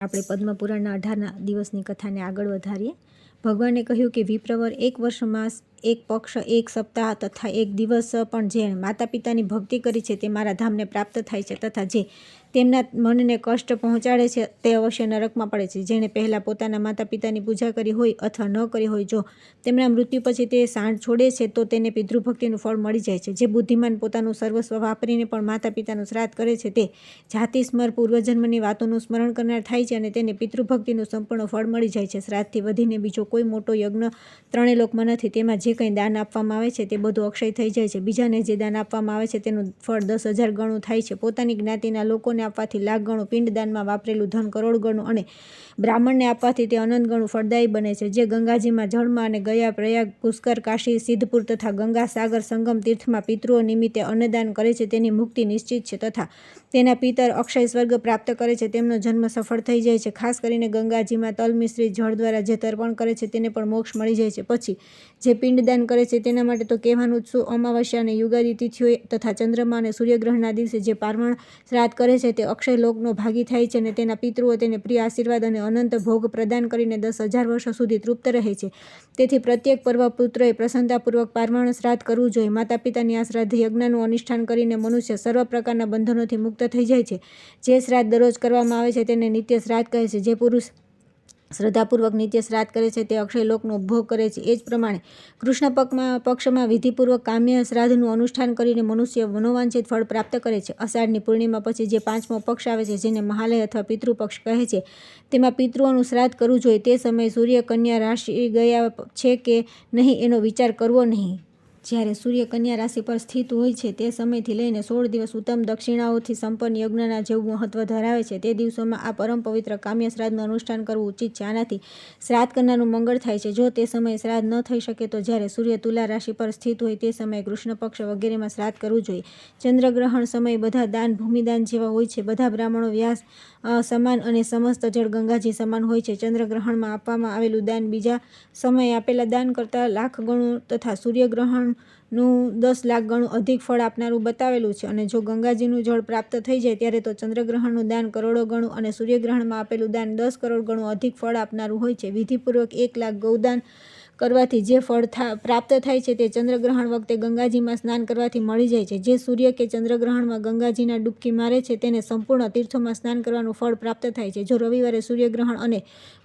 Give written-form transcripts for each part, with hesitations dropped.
આપણે પદ્મપુરાણના 18ના દિવસની કથાને આગળ વધારીએ. ભગવાને કહ્યું કે વિપ્રવર 1 વર્ષ, માસ, 1 પક્ષ, 1 સપ્તાહ તથા 1 દિવસ પણ જે માતા પિતાની ભક્તિ કરી છે તે મારા ધામને પ્રાપ્ત થાય છે, તથા જે તેમના મનને કષ્ટ પહોંચાડે છે તે અવશ્ય નરકમાં પડે છે. જેણે પહેલાં પોતાના માતા પિતાની પૂજા કરી હોય અથવા ન કરી હોય, જો તેમના મૃત્યુ પછી તે સાંડ છોડે છે તો તેને પિતૃભક્તિનું ફળ મળી જાય છે. જે બુદ્ધિમાન પોતાનું સર્વસ્વ વાપરીને પણ માતા પિતાનું શ્રાદ્ધ કરે છે તે જાતિ સ્મર પૂર્વજન્મની વાતોનું સ્મરણ કરનાર થાય છે અને તેને પિતૃભક્તિનું સંપૂર્ણ ફળ મળી જાય છે. શ્રાદ્ધથી વધીને બીજો કોઈ મોટો યજ્ઞ ત્રણેય લોકમાં નથી. તેમાં જે કંઈ દાન આપવામાં આવે છે તે બધું અક્ષય થઈ જાય છે. બીજાને જે દાન આપવામાં આવે છે તેનું ફળ 10,000 ગણું થાય છે. પોતાની જ્ઞાતિના લોકોને આપવાથી લાખ ગણું, પિંડદાનમાં વાપરેલું ધન કરોડ ગણું અને બ્રાહ્મણને આપવાથી તે અનંત ગણું ફળદાયી બને છે. જે ગંગાજીમાં જળમાં અને ગયા, પ્રયાગ, પુષ્કર, કાશી, સિદ્ધપુર તથા ગંગા સાગર સંગમ તીર્થમાં પિતૃઓ નિમિત્તે અન્નદાન કરે છે તેની મુક્તિ નિશ્ચિત છે, તથા તેના પિતર અક્ષય સ્વર્ગ પ્રાપ્ત કરે છે, તેમનો જન્મ સફળ થઈ જાય છે. ખાસ કરીને ગંગાજીમાં તલ મિશ્રિત જળ દ્વારા જે તર્પણ કરે છે તેને પણ મોક્ષ મળી જાય છે. પછી જે પિંડદાન કરે છે તેના માટે તો કહેવાનું જ શું. અમાવસ્યા અને યુગાદી તિથિઓએ તથા ચંદ્રમા અને સૂર્યગ્રહણના દિવસે જે પાર્વણ શ્રાદ્ધ કરે છે તે અક્ષય લોકનો ભાગી થાય છે અને તેના પિતૃઓ તેને પ્રિય આશીર્વાદ અને અનંત ભોગ પ્રદાન કરીને 10,000 વર્ષ સુધી તૃપ્ત રહે છે. તેથી પ્રત્યેક પર્વ પુત્રોએ પ્રસન્નતાપૂર્વક પાર્વણ શ્રાદ્ધ કરવું જોઈએ. માતા પિતાની આ શ્રાદ્ધ યજ્ઞનું અનુષ્ઠાન કરીને મનુષ્ય સર્વ પ્રકારના બંધનોથી મુક્ત થઈ જાય છે. જે શ્રાદ્ધ દરરોજ કરવામાં આવે છે તેને નિત્ય શ્રાદ્ધ કહે છે. જે પુરુષ શ્રદ્ધાપૂર્વક નિત્ય શ્રાદ્ધ કરે છે તે અક્ષય લોકનો ઉપભોગ કરે છે. એ જ પ્રમાણે કૃષ્ણ પક્ષમાં વિધિપૂર્વક કામ્ય શ્રાદ્ધનું અનુષ્ઠાન કરીને મનુષ્ય મનોવાંછિત ફળ પ્રાપ્ત કરે છે. અષાઢની પૂર્ણિમા પછી જે 5મો પક્ષ આવે છે, જેને મહાલય અથવા પિતૃપક્ષ કહે છે, તેમાં પિતૃઓનું શ્રાદ્ધ કરવું જોઈએ. તે સમયે સૂર્ય કન્યા રાશિ ગયા છે કે નહીં એનો વિચાર કરવો નહીં. જ્યારે સૂર્ય કન્યા રાશિ પર સ્થિત હોય છે તે સમયથી લઈને 16 દિવસ ઉત્તમ દક્ષિણાઓથી સંપન્ન યજ્ઞના જેવું મહત્વ ધરાવે છે. તે દિવસોમાં આ પરમ પવિત્ર કામ્ય શ્રાદ્ધનું અનુષ્ઠાન કરવું ઉચિત છે. આનાથી શ્રાદ્ધ કરનારનું મંગળ થાય છે. જો તે સમયે શ્રાદ્ધ ન થઈ શકે તો જ્યારે સૂર્ય તુલા રાશિ પર સ્થિત હોય તે સમયે કૃષ્ણ પક્ષ વગેરેમાં શ્રાદ્ધ કરવું જોઈએ. ચંદ્રગ્રહણ સમયે બધા દાન ભૂમિદાન જેવા હોય છે. બધા બ્રાહ્મણો વ્યાસ સમાન અને સમસ્ત જળ ગંગાજી સમાન હોય છે. ચંદ્રગ્રહણમાં આપવામાં આવેલું દાન બીજા સમયે આપેલા દાન કરતાં લાખ ગણું તથા સૂર્યગ્રહણનું 10 લાખ ગણું અધિક ફળ આપનારું બતાવેલું છે. અને જો ગંગાજીનું જળ પ્રાપ્ત થઈ જાય ત્યારે તો ચંદ્રગ્રહણનું દાન કરોડો ગણું અને સૂર્યગ્રહણમાં આપેલું દાન 10 કરોડ ગણું અધિક ફળ આપનારું હોય છે. વિધિપૂર્વક 1 લાખ ગૌદાન કરવાથી જે ફળ પ્રાપ્ત થાય છે તે ચંદ્રગ્રહણ વખતે ગંગાજીમાં સ્નાન કરવાથી મળી જાય છે. જે સૂર્ય કે ચંદ્રગ્રહણમાં ગંગાજીના ડૂબકી મારે છે તેને સંપૂર્ણ તીર્થોમાં સ્નાન કરવાનું ફળ પ્રાપ્ત થાય છે. જો રવિવારે સૂર્યગ્રહણ અને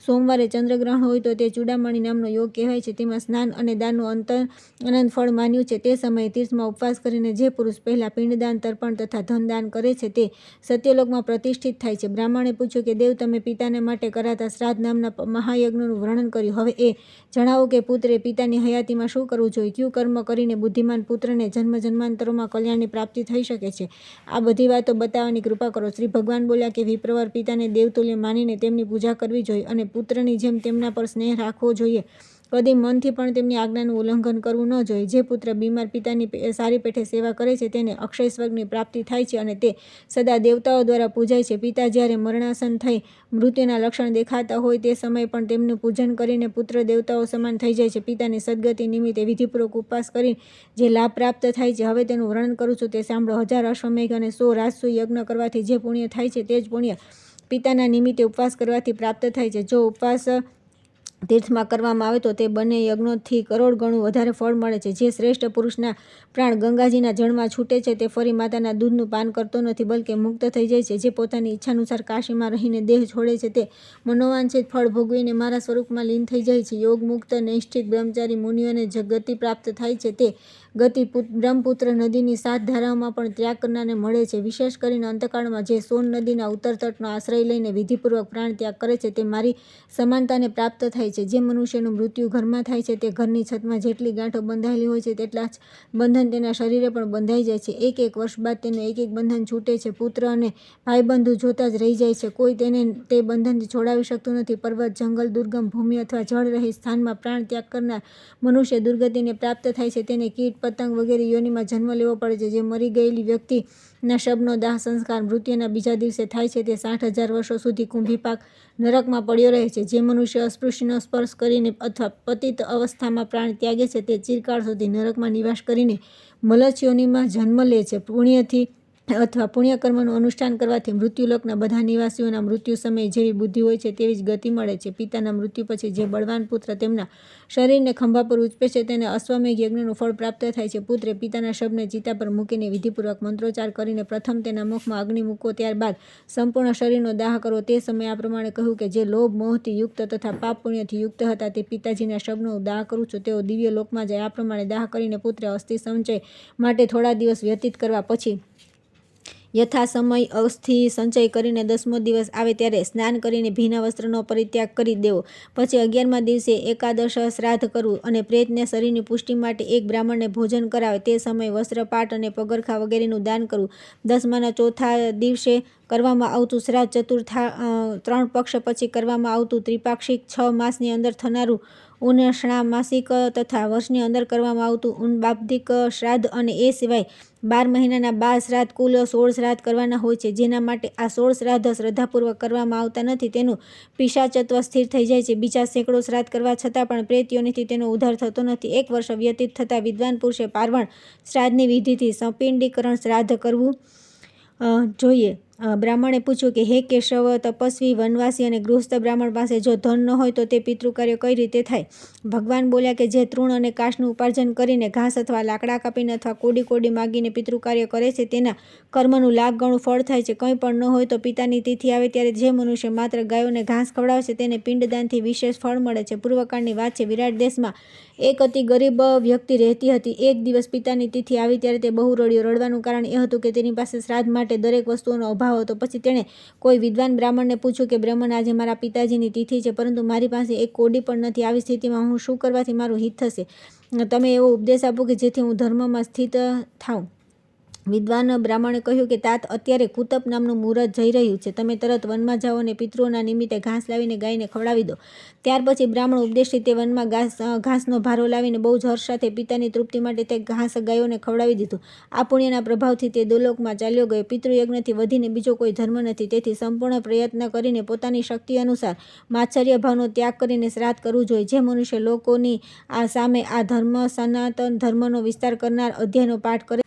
સોમવારે ચંદ્રગ્રહણ હોય તો તે ચૂડામણી નામનો યોગ કહેવાય છે. તેમાં સ્નાન અને દાનનું અનંત ફળ માન્યું છે. તે સમયે તીર્થમાં ઉપવાસ કરીને જે પુરુષ પહેલાં પિંડદાન, તર્પણ તથા ધનદાન કરે છે તે સત્યલોકમાં પ્રતિષ્ઠિત થાય છે. બ્રાહ્મણે પૂછ્યું કે દેવ, તમે પિતાને માટે કરાતા શ્રાદ્ધ નામના મહાયજ્ઞનું વર્ણન કર્યું. હવે એ જણાવો કે પુત્રે પિતાની હયાતીમાં શું કરવું જોઈએ. કયું કર્મ કરીને બુદ્ધિમાન પુત્રને જન્મ જન્માંતરોમાં કલ્યાણની પ્રાપ્તિ થઈ શકે છે. આ બધી વાતો બતાવવાની કૃપા કરો. શ્રી ભગવાન બોલ્યા કે વિપ્રવર પિતાને દેવતુલ્ય માનીને તેમની પૂજા કરવી જોઈએ અને પુત્રની જેમ તેમના પર સ્નેહ રાખવો જોઈએ. કદી મનથી પણ તેમની આજ્ઞાનું ઉલ્લંઘન કરવું ન જોઈએ. જે પુત્ર બીમાર પિતાની સારી પેઠે સેવા કરે છે તેને અક્ષય સ્વર્ગની પ્રાપ્તિ થાય છે અને તે સદા દેવતાઓ દ્વારા પૂજાય છે. પિતા જ્યારે મરણાસન્ન થઈ મૃત્યુના લક્ષણ દેખાતા હોય તે સમયે પણ તેમનું પૂજન કરીને પુત્ર દેવતાઓ સમાન થઈ જાય છે. પિતાની સદગતિ નિમિત્તે વિધિપૂર્વક ઉપવાસ કરીને જે લાભ પ્રાપ્ત થાય છે, હવે તેનું વર્ણન કરું છું તે સાંભળો. 1000 અશ્વમેઘ અને 100 રાજસૂય યજ્ઞ કરવાથી જે પુણ્ય થાય છે તે જ પુણ્ય પિતાના નિમિત્તે ઉપવાસ કરવાથી પ્રાપ્ત થાય છે. જો ઉપવાસ તીર્થમાં કરવામાં આવે તો તે બંને યજ્ઞોથી કરોડ ગણું વધારે ફળ મળે છે. જે શ્રેષ્ઠ પુરુષના પ્રાણ ગંગાજીના જળમાં છૂટે છે તે ફરી માતાના દૂધનું પાન કરતો નથી, બલકે મુક્ત થઈ જાય છે. જે પોતાની ઈચ્છાનુસાર કાશીમાં રહીને દેહ છોડે છે તે મનોવાંછિત ફળ ભોગવીને મારા સ્વરૂપમાં લીન થઈ જાય છે. યોગમુક્ત નૈષ્ઠિક બ્રહ્મચારી મુનિઓને જે ગતિ પ્રાપ્ત થાય છે તે ગતિ બ્રહ્મપુત્ર નદીની 7 ધારાઓમાં પણ ત્યાગ કરનારને મળે છે. વિશેષ કરીને અંતકાળમાં જે સોન નદીના ઉત્તર તટનો આશ્રય લઈને વિધિપૂર્વક પ્રાણ ત્યાગ કરે છે તે મારી સમાનતાને પ્રાપ્ત થાય છે. જે મનુષ્યનું મૃત્યુ ઘરમાં થાય છે તે ઘરની છતમાં જેટલી ગાંઠો બંધાયેલી હોય છે તેટલા જ બંધન તેના શરીરે પણ બંધાઈ જાય છે. 1 વર્ષ બાદ તેનું એક બંધન છૂટે છે. પુત્ર અને ભાઈબંધુ જોતા જ રહી જાય છે. કોઈ તેને તે બંધનથી છોડાવી શકતું નથી. પર્વત, જંગલ, દુર્ગમ ભૂમિ અથવા જળ રહિત સ્થાનમાં પ્રાણ ત્યાગ કરનાર મનુષ્ય દુર્ગતિને પ્રાપ્ત થાય છે. તેને કીટ, પતંગ વગેરે યોનિમાં જન્મ લેવો પડે છે. જે મરી ગયેલી વ્યક્તિના શબનો દાહ સંસ્કાર મૃત્યુના બીજા દિવસે થાય છે તે 60,000 વર્ષો સુધી કુંભીપાક નરકમાં પડ્યો રહે છે. જે મનુષ્ય અસ્પૃશ્યનો સ્પર્શ કરીને અથવા પતિત અવસ્થામાં પ્રાણ ત્યાગે છે તે ચિરકાળ સુધી નરકમાં નિવાસ કરીને મલચ યોનિમાં જન્મ લે છે. પુણ્યથી અથવા પુણ્યકર્મનું અનુષ્ઠાન કરવાથી મૃત્યુલોકના બધા નિવાસીઓના મૃત્યુ સમયે જેવી બુદ્ધિ હોય છે તેવી જ ગતિ મળે છે. પિતાના મૃત્યુ પછી જે બળવાન પુત્ર તેમના શરીરને ખંભા પર ઉચપે છે તેને અશ્વમેઘ યજ્ઞનું ફળ પ્રાપ્ત થાય છે. પુત્રે પિતાના શબને ચિતા પર મૂકીને વિધિપૂર્વક મંત્રોચ્ચાર કરીને પ્રથમ તેના મુખમાં અગ્નિ મૂકો, ત્યારબાદ સંપૂર્ણ શરીરનો દાહ કરો. તે સમયે આ પ્રમાણે કહ્યું કે જે લોભ મોહથી યુક્ત તથા પાપ પુણ્યથી યુક્ત હતા તે પિતાજીના શબનો દાહ કરું છું, તેઓ દિવ્ય લોકમાં જાય. આ પ્રમાણે દાહ કરીને પુત્રે અસ્થિ સંચય માટે થોડા દિવસ વ્યતીત કરવા પછી યથાસમય અસ્થિ સંચય કરીને 10મો દિવસ આવે ત્યારે સ્નાન કરીને ભીના વસ્ત્રનો પરિત્યાગ કરી દેવો. પછી 11મા દિવસે એકાદશ શ્રાદ્ધ કરવું અને પ્રેતને શરીરની પુષ્ટિ માટે એક બ્રાહ્મણને ભોજન કરાવે. તે સમયે વસ્ત્ર, પાટ અને પગરખાં વગેરેનું દાન કરવું. 10માના ચોથા દિવસે કરવામાં આવતું શ્રાદ્ધ, ચતુર્થા 3 પક્ષ પછી કરવામાં આવતું ત્રિપાક્ષિક, 6 માસની અંદર થનારું ઉનષણામાસિક તથા વર્ષની અંદર કરવામાં આવતું ઉનબાબ્દિક શ્રાદ્ધ અને એ સિવાય 12 મહિનાના 12 શ્રાદ્ધ, કુલ 16 શ્રાદ્ધ કરવાના હોય છે. જેના માટે આ 16 શ્રાદ્ધ શ્રદ્ધાપૂર્વક કરવામાં આવતા નથી તેનું પિશાચત્વ સ્થિર થઈ જાય છે. બીજા સેંકડો શ્રાદ્ધ કરવા છતાં પણ પ્રેત યોનિથી તેનો ઉદ્ધાર થતો નથી. 1 વર્ષ વ્યતીત થતાં વિદ્વાન પુરુષે પાર્વણ શ્રાદ્ધની વિધિથી સપિંડીકરણ શ્રાદ્ધ કરવું જોઈએ. બ્રાહ્મણે પૂછ્યું કે હે કેશવ, તપસ્વી, વનવાસી અને ગૃહસ્થ બ્રાહ્મણ પાસે જો ધન ન હોય તો તે પિતૃકાર્ય કઈ રીતે થાય? ભગવાન બોલ્યા કે જે તૃણ અને કાશનું ઉપાર્જન કરીને ઘાસ અથવા લાકડા કાપીને અથવા કોડી માગીને પિતૃકાર્ય કરે છે તેના કર્મનું લાખ ગણું ફળ થાય છે. કંઈ પણ ન હોય તો પિતાની તિથિ આવે ત્યારે જે મનુષ્ય માત્ર ગાયોને ઘાસ ખવડાવશે તેને પિંડદાનથી વિશેષ ફળ મળે છે. પૂર્વકાળની વાત છે. વિરાટ દેશમાં એક અતિ ગરીબ વ્યક્તિ રહેતી હતી. એક દિવસ પિતાની તિથિ આવી ત્યારે તે બહુ રડ્યો. રડવાનું કારણ એ હતું કે તેની પાસે શ્રાદ્ધ માટે દરેક વસ્તુઓનો અભાવ હતો. પછી તેણે કોઈ વિદ્વાન બ્રાહ્મણને પૂછ્યું કે બ્રાહ્મણ, આજે મારા પિતાજીની તિથિ છે પરંતુ મારી પાસે એક કોડી પણ નથી. આવી સ્થિતિમાં હું શું કરવાથી મારું હિત થશે? તમે એવો ઉપદેશ આપો કે જેથી હું ધર્મમાં સ્થિત થાઉં. વિદ્વાન બ્રાહ્મણે કહ્યું કે તાત, અત્યારે કુતપ નામનું મુહૂર્ત જઈ રહ્યું છે. તમે તરત વનમાં જાઓ અને પિતૃઓના નિમિત્તે ઘાસ લાવીને ગાયને ખવડાવી દો. ત્યાર પછી બ્રાહ્મણ ઉપદેશથી તે વનમાં ઘાસનો ભારો લાવીને બહુ જ હર્ષ સાથે પિતાની તૃપ્તિ માટે તે ઘાસ ગાયોને ખવડાવી દીધું. આ પુણ્યના પ્રભાવથી તે દોલોકમાં ચાલ્યો ગયો. પિતૃયજ્ઞથી વધીને બીજો કોઈ ધર્મ નથી. તેથી સંપૂર્ણ પ્રયત્ન કરીને પોતાની શક્તિ અનુસાર માત્સર્ય ભાવનો ત્યાગ કરીને શ્રાદ્ધ કરવું જોઈએ. જે મનુષ્ય લોકોની સામે આ ધર્મ, સનાતન ધર્મનો વિસ્તાર કરનાર અધ્યાયનો પાઠ કરે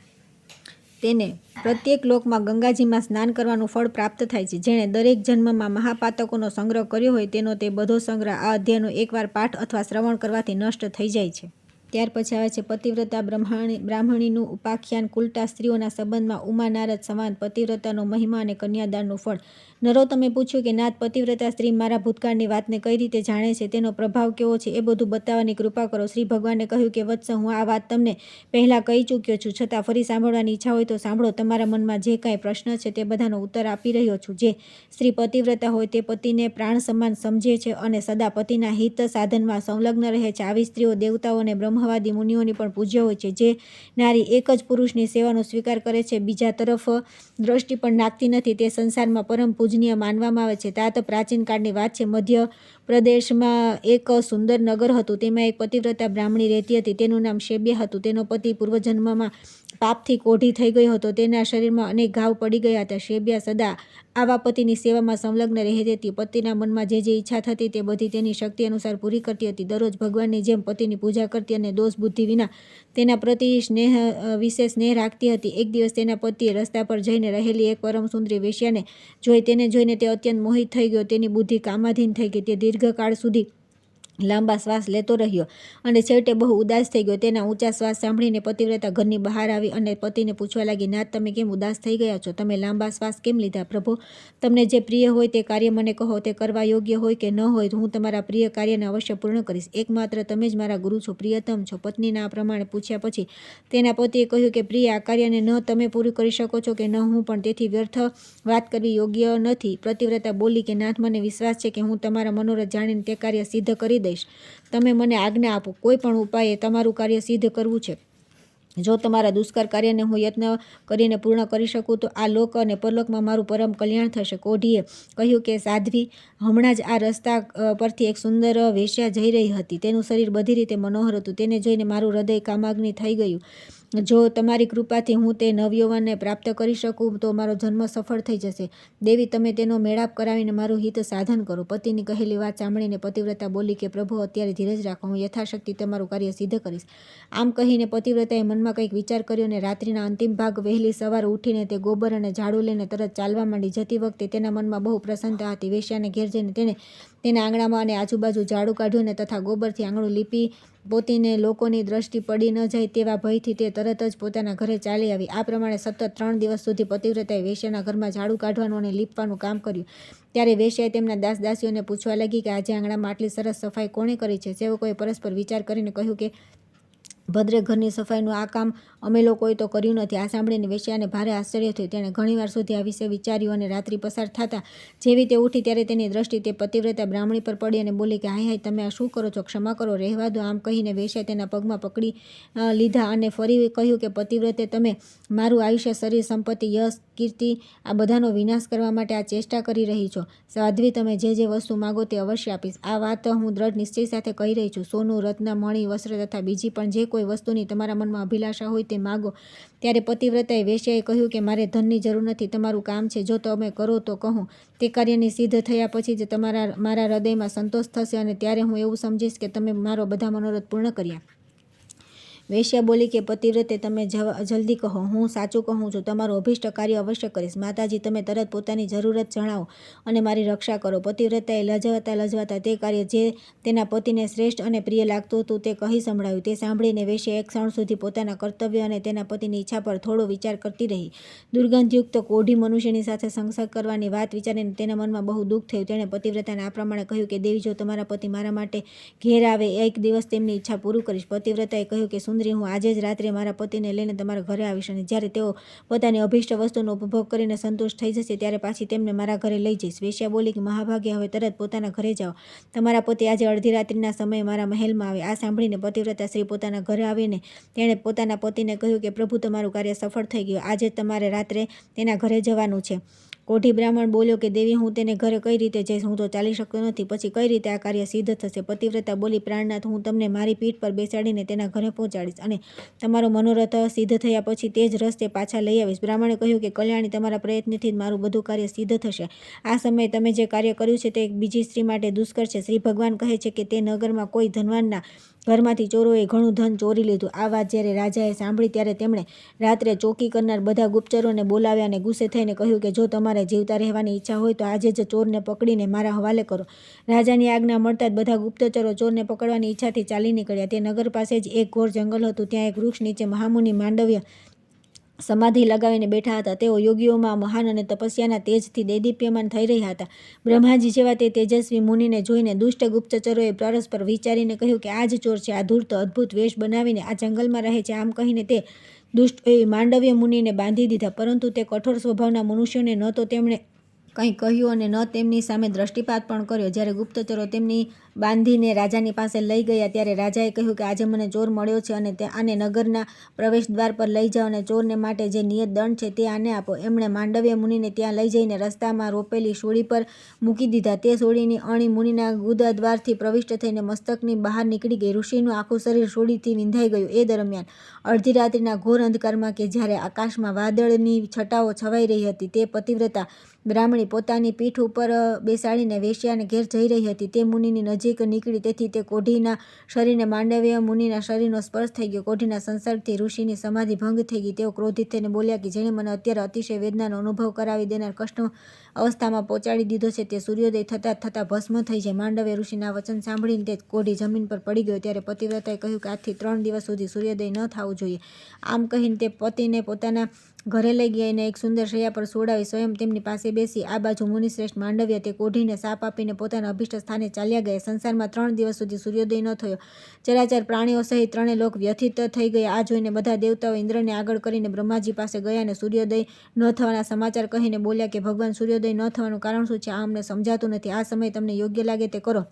તેને પ્રત્યેક લોકમાં ગંગાજીમાં સ્નાન કરવાનું ફળ પ્રાપ્ત થાય છે. જેણે દરેક જન્મમાં મહાપાતકોનો સંગ્રહ કર્યો હોય તેનો તે બધો સંગ્રહ આ અધ્યાયનો એકવાર પાઠ અથવા શ્રવણ કરવાથી નષ્ટ થઈ જાય છે. ત્યાર પછી આવે છે પતિવ્રતા બ્રાહ્મણીનું ઉપાખ્યાન. કુલટા સ્ત્રીઓના સંબંધમાં ઉમા નારદ સંવાદ. પતિવ્રતાનો મહિમા અને કન્યાદાનનું ફળ. નરોત્તમે પૂછ્યું કે નાથ, પતિવ્રતા સ્ત્રી મારા ભૂતકાળની વાતને કઈ રીતે જાણે છે, તેનો પ્રભાવ કેવો છે, એ બધું બતાવવાની કૃપા કરો. શ્રી ભગવાને કહ્યું કે વત્સ, હું આ વાત તમને પહેલાં કહી ચૂક્યો છું, છતાં ફરી સાંભળવાની ઈચ્છા હોય તો સાંભળો. તમારા મનમાં જે કાંઈ પ્રશ્ન છે તે બધાનો ઉત્તર આપી રહ્યો છું. જે સ્ત્રી પતિવ્રતા હોય તે પતિને પ્રાણ સમાન સમજે છે અને સદા પતિના હિત સાધનમાં સંલગ્ન રહે છે. આવી સ્ત્રીઓ દેવતાઓ અને બ્રહ્મવાદી મુનિઓની પણ પૂજ્ય હોય છે. જે નારી એક જ પુરુષની સેવાનો સ્વીકાર કરે છે, બીજા તરફ દ્રષ્ટિ પણ નાખતી નથી, તે સંસારમાં પરમ પૂજનીય માનવામાં આવે છે. તાત પ્રાચીન કાળની વાત છે. મધ્ય પ્રદેશમાં એક સુંદર નગર હતું. તેમાં એક પતિવ્રતા બ્રાહ્મણી રહેતી હતી. તેનું નામ શેબ્યા હતું. તેનો પતિ પૂર્વજન્મમાં પાપથી કોઢી થઈ ગયો હતો. તેના શરીરમાં અનેક ઘાવ પડી ગયા હતા. શેબ્યા સદા આવા પતિની સેવામાં સંલગ્ન રહેતી હતી. પતિના મનમાં જે ઈચ્છા થતી તે બધી તેની શક્તિ અનુસાર પૂરી કરતી હતી. દરરોજ ભગવાનની જેમ પતિની પૂજા કરતી અને દોષ બુદ્ધિ વિના તેના પ્રતિ વિશેષ સ્નેહ રાખતી હતી. એક દિવસ તેના પતિએ રસ્તા પર જઈને રહેલી એક પરમ સુંદરી વેશ્યાને જોઈ. તેને જોઈને તે અત્યંત મોહિત થઈ ગયો. તેની બુદ્ધિ કામાધીન થઈ ગઈ. તે દીર્ઘકાળ સુધી લાંબા શ્વાસ લેતો રહ્યો અને છેવટે બહુ ઉદાસ થઈ ગયો. તેના ઊંચા શ્વાસ સાંભળીને પતિવ્રતા ઘરની બહાર આવી અને પતિને પૂછવા લાગી, નાથ, તમે કેમ ઉદાસ થઈ ગયા છો? તમે લાંબા શ્વાસ કેમ લીધા? પ્રભુ, તમને જે પ્રિય હોય તે કાર્ય મને કહો. તે કરવા યોગ્ય હોય કે ન હોય, હું તમારા પ્રિય કાર્યને અવશ્ય પૂર્ણ કરીશ. એકમાત્ર તમે જ મારા ગુરુ છો, પ્રિયતમ છો. પત્નીના આ પ્રમાણે પૂછ્યા પછી તેના પતિએ કહ્યું કે પ્રિય, આ કાર્યને ન તમે પૂરું કરી શકો છો કે ન હું પણ, તેથી વ્યર્થ વાત કરવી યોગ્ય નથી. પતિવ્રતા બોલી કે નાથ, મને વિશ્વાસ છે કે હું તમારા મનોરથ જાણીને તે કાર્ય સિદ્ધ કરી દઈશ. તમે મને આજ્ઞા આપો. કોઈ પણ ઉપાયે તમારું કાર્ય સિદ્ધ કરવું છે. જો તમારા દુષ્કર કાર્યને હું યત્ન કરીને પૂર્ણ કરી શકું તો આ લોક અને પરલોકમાં મારું પરમ કલ્યાણ થશે. કોઢીએ કહ્યું કે સાધ્વી, હમણાં જ આ રસ્તા પરથી એક સુંદર વેશ્યા જઈ રહી હતી. તેનું શરીર બધી રીતે મનોહર હતું. તેને જોઈને મારું હૃદય કામાગ્નિ થઈ ગયું. જો તમારી કૃપાથી હું તે નવયૌવનને પ્રાપ્ત કરી શકું તો મારો જન્મ સફળ થઈ જશે. દેવી, તમે તેનો મેળાપ કરાવીને મારું હિત સાધન કરો. પતિની કહેલી વાત સાંભળીને પતિવ્રતા બોલી કે પ્રભુ, અત્યારે ધીરજ રાખો, હું યથાશક્તિ તમારું કાર્ય સિદ્ધ કરીશ. આમ કહીને પતિવ્રતાએ મનમાં કંઈક વિચાર કર્યો અને રાત્રિના અંતિમ ભાગ વહેલી સવાર ઉઠીને તે ગોબર અને ઝાડુ લઈને તરત ચાલવા માંડી. જતી વખતે તેના મનમાં બહુ પ્રસન્નતા હતી. વેશ્યાને ઘેર જઈને તેણે તેના આંગણામાં અને આજુબાજુ ઝાડુ કાઢ્યું અને તથા ગોબરથી આંગણું લીપી પોતીને લોકોની દ્રષ્ટિ પડી ન જાય તેવા ભયથી તે તરત જ પોતાના ઘરે ચાલી આવી. આ પ્રમાણે સતત 3 દિવસ સુધી પતિવ્રતાએ વેશ્યાના ઘરમાં ઝાડુ કાઢવાનું અને લીપવાનું કામ કર્યું. ત્યારે વેશ્યાએ તેમના દાસ દાસીઓને પૂછવા લાગી કે આજે આંગણામાં આટલી સરસ સફાઈ કોણે કરી છે? સેવકોએ પરસ્પર વિચાર કરીને કહ્યું કે ભદ્રે ઘરની સફાઈનું આ કામ અમે લોકોએ તો કર્યું નથી. આ સાંભળીને વેશ્યાને ભારે આશ્ચર્ય થયું. તેણે ઘણીવાર સુધી આ વિશે વિચાર્યું અને રાત્રિ પસાર થતાં જેવી તે ઉઠી ત્યારે તેની દ્રષ્ટિ તે પતિવ્રતા બ્રાહ્મણી પર પડી અને બોલી કે હાય હાય, તમે આ શું કરો છો? ક્ષમા કરો, રહેવા દો. આમ કહીને વેશ્યાએ તેના પગમાં પકડી લીધા અને ફરી કહ્યું કે પતિવ્રતે, તમે મારું આયુષ્ય, શરીર, સંપત્તિ, યશ, કીર્તિ આ બધાનો વિનાશ કરવા માટે આ ચેષ્ટા કરી રહી છો. સાધ્વી, તમે જે જે વસ્તુ માગો તે અવશ્ય આપીશ. આ વાત હું દ્રઢ નિશ્ચય સાથે કહી રહી છું. સોનું, રત્ન, મણી, વસ્ત્ર તથા બીજી પણ જે કોઈ વસ્તુની તમારા મનમાં અભિલાષા હોય તે માગો. ત્યારે પતિવ્રતાએ વેશ્યાએ કહ્યું કે મારે ધનની જરૂર નથી, તમારું કામ છે, જો તમે કરો તો કહું. તે કાર્યની સિદ્ધ થયા પછી જ મારા હૃદયમાં સંતોષ થશે અને ત્યારે હું એવું સમજીશ કે તમે મારો બધા મનોરથ પૂર્ણ કર્યા. વેશ્યા બોલી કે પતિવ્રતે, તમે જલ્દી કહો, હું સાચું કહું છું, તમારું અભિષ્ટ કાર્ય અવશ્ય કરીશ. માતાજી, તમે તરત પોતાની જરૂરત જણાવો અને મારી રક્ષા કરો. પતિવ્રતાએ લજવાતા તે કાર્ય જે તેના પતિને શ્રેષ્ઠ અને પ્રિય લાગતું હતું તે કહી સંભળાવ્યું. તે સાંભળીને વેશ્યા એક ક્ષણ સુધી પોતાના કર્તવ્ય અને તેના પતિની ઈચ્છા પર થોડો વિચાર કરતી રહી. દુર્ગંધયુક્ત કોઢી મનુષ્યની સાથે સંસર્ગ કરવાની વાત વિચારીને તેના મનમાં બહુ દુઃખ થયું. તેણે પતિવ્રતાને આ પ્રમાણે કહ્યું કે દેવી, જો તમારા પતિ મારા માટે ઘેર આવે, એક દિવસ તેમની ઈચ્છા પૂરું કરીશ. પતિવ્રતાએ કહ્યું કે સુંદરી, હું આજે જ રાત્રે મારા પતિને લઈને તમારા ઘરે આવીશ અને જ્યારે તેઓ પોતાની અભિષ્ટ વસ્તુનો ઉપભોગ કરીને સંતુષ્ટ થઈ જશે ત્યારે પાછી તેમને મારા ઘરે લઈ જઈશ. વેશ્યા બોલી કે મહાભાગ્ય, હવે તરત પોતાના ઘરે જાઓ. તમારા પતિ આજે અડધી રાત્રિના સમયે મારા મહેલમાં આવે. આ સાંભળીને પતિવ્રતા સ્ત્રી પોતાના ઘરે આવીને તેણે પોતાના પતિને કહ્યું કે પ્રભુ, તમારું કાર્ય સફળ થઈ ગયું. આજે તમારે રાત્રે તેના ઘરે જવાનું છે. કોઢી બ્રાહ્મણ બોલ્યો કે દેવી, હું તેને ઘરે કઈ રીતે જઈશ? હું તો ચાલી શકતો નથી. પછી કઈ રીતે આ કાર્ય સિદ્ધ થશે? પતિવ્રતા બોલી, પ્રાણનાથ, હું તમને મારી પીઠ પર બેસાડીને તેના ઘરે પહોંચાડીશ અને તમારો મનોરથ સિદ્ધ થયા પછી તે જ રસ્તે પાછા લઈ આવીશ. બ્રાહ્મણે કહ્યું કે કલ્યાણી, તમારા પ્રયત્નથી જ મારું બધું કાર્ય સિદ્ધ થશે. આ સમયે તમે જે કાર્ય કર્યું છે તે એક બીજી સ્ત્રી માટે દુષ્કર છે. શ્રી ભગવાન કહે છે કે તે નગરમાં કોઈ ધનવાનના ઘરમાંથી ચોરોએ ઘણું ધન ચોરી લીધું. આ વાત જ્યારે રાજાએ સાંભળી ત્યારે તેમણે રાત્રે ચોકી કરનાર બધા ગુપ્તચરોને બોલાવ્યા અને ગુસ્સે થઈને કહ્યું કે જો તમારે જીવતા રહેવાની ઈચ્છા હોય તો આજે જ ચોરને પકડીને મારા હવાલે કરો. રાજાની આજ્ઞા મળતા જ બધા ગુપ્તચરો ચોરને પકડવાની ઈચ્છાથી ચાલી નીકળ્યા. તે નગર પાસે જ એક ઘોર જંગલ હતું. ત્યાં એક વૃક્ષ નીચે મહામુનિ માંડવ્ય સમાધિ લગાવીને બેઠા હતા. તેઓ યોગીઓમાં મહાન અને તપસ્યાના તેજથી દેદીપ્યમાન થઈ રહ્યા હતા. બ્રહ્માજી જેવા તે તેજસ્વી મુનિને જોઈને દુષ્ટ ગુપ્તચરોએ પરસ્પર વિચારીને કહ્યું કે આ જ ચોર છે. આ ધૂર્ત અદ્ભુત વેશ બનાવીને આ જંગલમાં રહે છે. આમ કહીને તે દુષ્ટોએ માંડવ્ય મુનિને બાંધી દીધા. પરંતુ તે કઠોર સ્વભાવના મનુષ્યોને ન તો તેમણે કંઈ કહ્યું અને ન તેમની સામે દ્રષ્ટિપાત પણ કર્યો. જ્યારે ગુપ્તચરો તેમની બાંધીને રાજાની પાસે લઈ ગયા ત્યારે રાજાએ કહ્યું કે આજે મને ચોર મળ્યો છે અને આને નગરના પ્રવેશદ્વાર પર લઈ જાઓ અને ચોરને માટે જે નિયત દંડ છે તે આને આપો. એમણે માંડવ્ય મુનિને ત્યાં લઈ જઈને રસ્તામાં રોપેલી સોડી પર મૂકી દીધા. તે સોડીની અણી મુનિના ગુદાદ્વારથી પ્રવિષ્ટ થઈને મસ્તકની બહાર નીકળી ગઈ. ઋષિનું આખું શરીર સોડીથી વિંધાઈ ગયું. એ દરમિયાન અડધી રાત્રિના ઘોર અંધકારમાં કે જ્યારે આકાશમાં વાદળની છટાઓ છવાઈ રહી હતી, તે પતિવ્રતા બ્રાહ્મણી પોતાની પીઠ ઉપર બેસાડીને વેશ્યાને ઘેર જઈ રહી હતી. તે મુનિની નજીક નીકળી તેથી તે કોઢીના શરીરને માંડવ્ય મુનિના શરીરનો સ્પર્શ થઈ ગયો. કોઢીના સંસર્ગથી ઋષિની સમાધિ ભંગ થઈ ગઈ. તેઓ ક્રોધિત થઈને બોલ્યા કે જેણે મને અત્યારે અતિશય વેદનાનો અનુભવ કરાવી દેનાર કષ્ટ અવસ્થામાં પહોંચાડી દીધો છે તે સૂર્યોદય થતાં ભસ્મ થઈ જાય. માંડવ્ય ઋષિના વચન સાંભળીને તે કોઢી જમીન પર પડી ગયો. ત્યારે પતિવ્રતાએ કહ્યું કે આજથી 3 દિવસ સુધી સૂર્યોદય ન થવું જોઈએ. આમ કહીને તે પતિને પોતાના ઘરે લઈ ગઈ અને એક સુંદર શૈયા પર સોડાવી સ્વયં તેમની પાસે બેસી. આ બાજુ મુનિશ્રેષ્ઠ માંડવ્ય તે કોઢીને સાપ આપીને પોતાના અભિષ્ટ સ્થાને ચાલ્યા ગયા. સંસારમાં 3 દિવસ સુધી સૂર્યોદય ન થયો. ચરાચર પ્રાણીઓ સહિત 3 લોક વ્યથિત થઈ ગયા. આ જોઈને બધા દેવતાઓ ઇન્દ્રને આગળ કરીને બ્રહ્માજી પાસે ગયા અને સૂર્યોદય ન થવાના સમાચાર કહીને બોલ્યા કે ભગવાન, સૂર્યોદય ન થવાનું કારણ શું છે? આ અમને સમજાતું નથી. આ સમય તમને યોગ્ય લાગે તે કરો.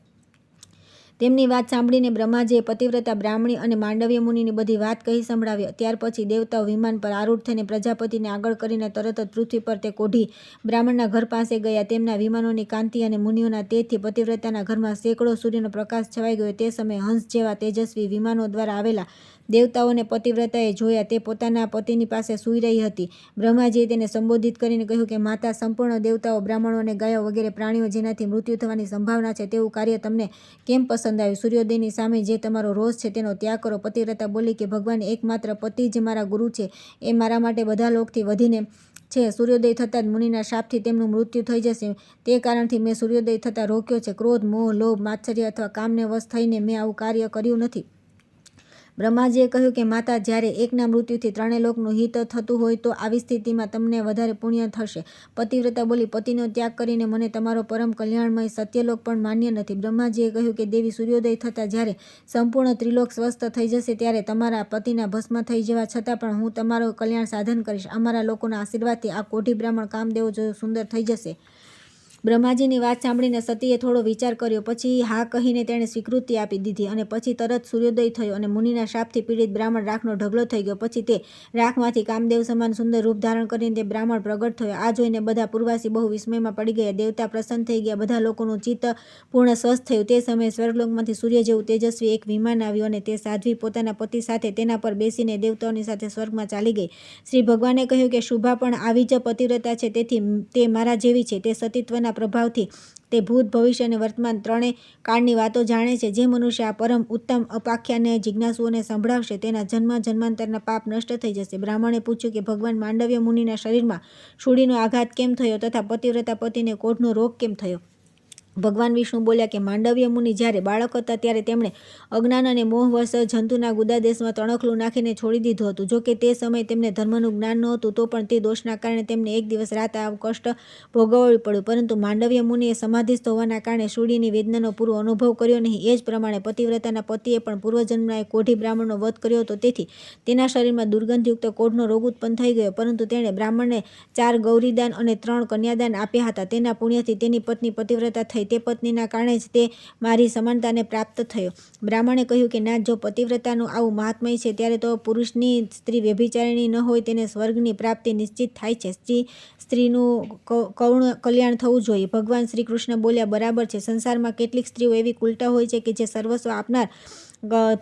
તેમની વાત સાંભળીને બ્રહ્માજીએ પતિવ્રતા બ્રાહ્મણી અને માંડવ્ય મુનિની બધી વાત કહી સંભળાવી. ત્યાર પછી દેવતાઓ વિમાન પર આરૂઢ થઈને પ્રજાપતિને આગળ કરીને તરત જ પૃથ્વી પર તે કોઢી બ્રાહ્મણના ઘર પાસે ગયા. તેમના વિમાનોની કાંતિ અને મુનિઓના તેજથી પતિવ્રતાના ઘરમાં સેંકડો સૂર્યનો પ્રકાશ છવાઈ ગયો. તે સમયે હંસ જેવા તેજસ્વી વિમાનો દ્વારા આવેલા દેવતાઓને પતિવ્રતાએ જોયા. તે પોતાના પતિની પાસે સૂઈ રહી હતી. બ્રહ્માજીએ તેને સંબોધિત કરીને કહ્યું કે માતા, સંપૂર્ણ દેવતાઓ, બ્રાહ્મણો અને ગાયો વગેરે પ્રાણીઓ જેનાથી મૃત્યુ થવાની સંભાવના છે તેવું કાર્ય તમને કેમ પસંદ આવ્યું? સૂર્યોદયની સામે જે તમારો રોષ છે તેનો ત્યાગ કરો. પતિવ્રતા બોલી કે ભગવાન, એકમાત્ર પતિ જ મારા ગુરુ છે. એ મારા માટે બધા લોકથી વધીને છે. સૂર્યોદય થતાં જ મુનિના શાપથી તેમનું મૃત્યુ થઈ જશે. તે કારણથી મેં સૂર્યોદય થતાં રોક્યો છે. ક્રોધ, મોહ, લોભ, માત્સર્ય અથવા કામને વશ થઈને મેં આવું કાર્ય કર્યું નથી. બ્રહ્માજીએ કહ્યું કે માતા, જ્યારે એકના મૃત્યુથી ત્રણેય લોકનું હિત થતું હોય તો આવી સ્થિતિમાં તમને વધારે પુણ્ય થશે. પતિવ્રતા બોલી, પતિનો ત્યાગ કરીને મને તમારો પરમ કલ્યાણમય સત્યલોક પણ માન્ય નથી. બ્રહ્માજીએ કહ્યું કે દેવી, સૂર્યોદય થતાં જ્યારે સંપૂર્ણ ત્રિલોક સ્વસ્થ થઈ જશે ત્યારે તમારા પતિના ભસ્મ થઈ જવા છતાં પણ હું તમારું કલ્યાણ સાધન કરીશ. અમારા લોકોના આશીર્વાદથી આ કોઢી બ્રાહ્મણ કામદેવ જો સુંદર થઈ જશે. બ્રહ્માજીની વાત સાંભળીને સતીએ થોડો વિચાર કર્યો. પછી હા કહીને તેણે સ્વીકૃતિ આપી દીધી અને પછી તરત સૂર્યોદય થયો અને મુનિના શાપથી પીડિત બ્રાહ્મણ રાખનો ઢગલો થઈ ગયો. પછી તે રાખમાંથી કામદેવ સમાન સુંદર રૂપ ધારણ કરીને તે બ્રાહ્મણ પ્રગટ થયો. આ જોઈને બધા પૂર્વાસી બહુ વિસ્મયમાં પડી ગયા. દેવતા પ્રસન્ન થઈ ગયા. બધા લોકોનું ચિત્ત પૂર્ણ સ્વસ્થ થયું. તે સમયે સ્વર્ગલોકમાંથી સૂર્ય જેવું તેજસ્વી એક વિમાન આવ્યું અને તે સાધ્વી પોતાના પતિ સાથે તેના પર બેસીને દેવતાઓની સાથે સ્વર્ગમાં ચાલી ગઈ. શ્રી ભગવાને કહ્યું કે શુભા પણ આવી જ પતિવ્રતા છે, તેથી તે મારા જેવી છે. તે સતીત્વના પ્રભાવથી તે ભૂત, ભવિષ્ય અને વર્તમાન ત્રણેય કાળની વાતો જાણે છે. જે મનુષ્ય આ પરમ ઉત્તમ અપાખ્યાનને જિજ્ઞાસુઓને સંભળાવશે તેના જન્મ જન્માંતરના પાપ નષ્ટ થઈ જશે. બ્રાહ્મણે પૂછ્યું કે ભગવાન, માંડવ્ય મુનિના શરીરમાં શૂળીનો આઘાત કેમ થયો તથા પતિવ્રતા પતિને કોઢનો રોગ કેમ થયો? ભગવાન વિષ્ણુ બોલ્યા કે માંડવ્ય મુનિ જ્યારે બાળક હતા ત્યારે તેમણે અજ્ઞાન અને મોહવશ જંતુના ગુદાદેશમાં તણખલું નાખીને છોડી દીધું હતું. જોકે તે સમયે તેમને ધર્મનું જ્ઞાન નહોતું, તો પણ તે દોષના કારણે તેમને એક દિવસ રાત આ કષ્ટ ભોગવવું પડ્યું. પરંતુ માંડવ્ય મુનિએ સમાધિસ્થ હોવાના કારણે શૂળીની વેદનાનો પૂરો અનુભવ કર્યો નહીં. એ જ પ્રમાણે પતિવ્રતાના પતિએ પણ પૂર્વજન્મના એક કોઢી બ્રાહ્મણનો વધ કર્યો હતો, તેથી તેના શરીરમાં દુર્ગંધયુક્ત કોઢનો રોગ ઉત્પન્ન થઈ ગયો. પરંતુ તેણે બ્રાહ્મણને 4 ગૌરીદાન અને 3 કન્યાદાન આપ્યા હતા. તેના પુણ્યથી તેની પત્ની પતિવ્રતા થઈ. તે પત્નીના કારણે જ તે મારી સમાનતાને પ્રાપ્ત થયો. બ્રાહ્મણે કહ્યું કે નાથ, જો પતિવ્રતાનું આવું મહાત્મય છે ત્યારે તો પુરુષની સ્ત્રી વ્યભિચારિણી ન હોય તેને સ્વર્ગની પ્રાપ્તિ નિશ્ચિત થાય છે. સ્ત્રીનું કરુણ કલ્યાણ થવું જોઈએ. ભગવાન શ્રી કૃષ્ણ બોલ્યા, બરાબર છે. સંસારમાં કેટલીક સ્ત્રીઓ એવી કુલટા હોય છે કે જે સર્વસ્વ આપનાર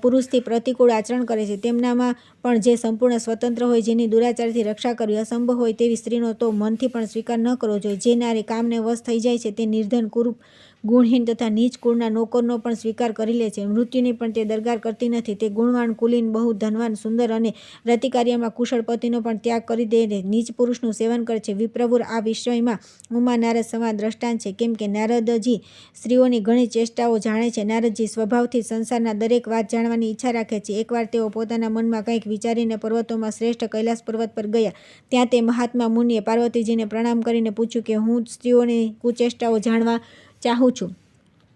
પુરુષથી પ્રતિકૂળ આચરણ કરે છે. તેમનામાં પણ જે સંપૂર્ણ સ્વતંત્ર હોય, જેની દુરાચારથી રક્ષા કરવી અસંભવ હોય તેવી સ્ત્રીનો તો મનથી પણ સ્વીકાર ન કરવો જોઈએ. જે નારી કામને વશ થઈ જાય છે તે નિર્ધન, કુરૂપ, ગુણહીન તથા નીચ કુળના નોકરનો પણ સ્વીકાર કરી લે છે. મૃત્યુની પણ તે દરકાર કરતી નથી. તે ગુણવાન, કુલીન, બહુ ધનવાન, સુંદર અને રતિકાર્યમાં કુશળ પતિનો પણ ત્યાગ કરી દે નીચ પુરુષનું સેવન કરે છે. વિપ્રવર, આ વિષયમાં ઉમા નારદ સમાન દ્રષ્ટાંત છે, કેમ કે નારદજી સ્ત્રીઓની ઘણી ચેષ્ટાઓ જાણે છે. નારદજી સ્વભાવથી સંસારના દરેક વાત જાણવાની ઈચ્છા રાખે છે. એકવાર તેઓ પોતાના મનમાં કંઈક વિચારીને પર્વતોમાં શ્રેષ્ઠ કૈલાસ પર્વત પર ગયા. ત્યાં તે મહાત્મા મુનિએ પાર્વતીજીને પ્રણામ કરીને પૂછ્યું કે હું સ્ત્રીઓની કુચેષ્ટાઓ જાણવા ચાહું છું.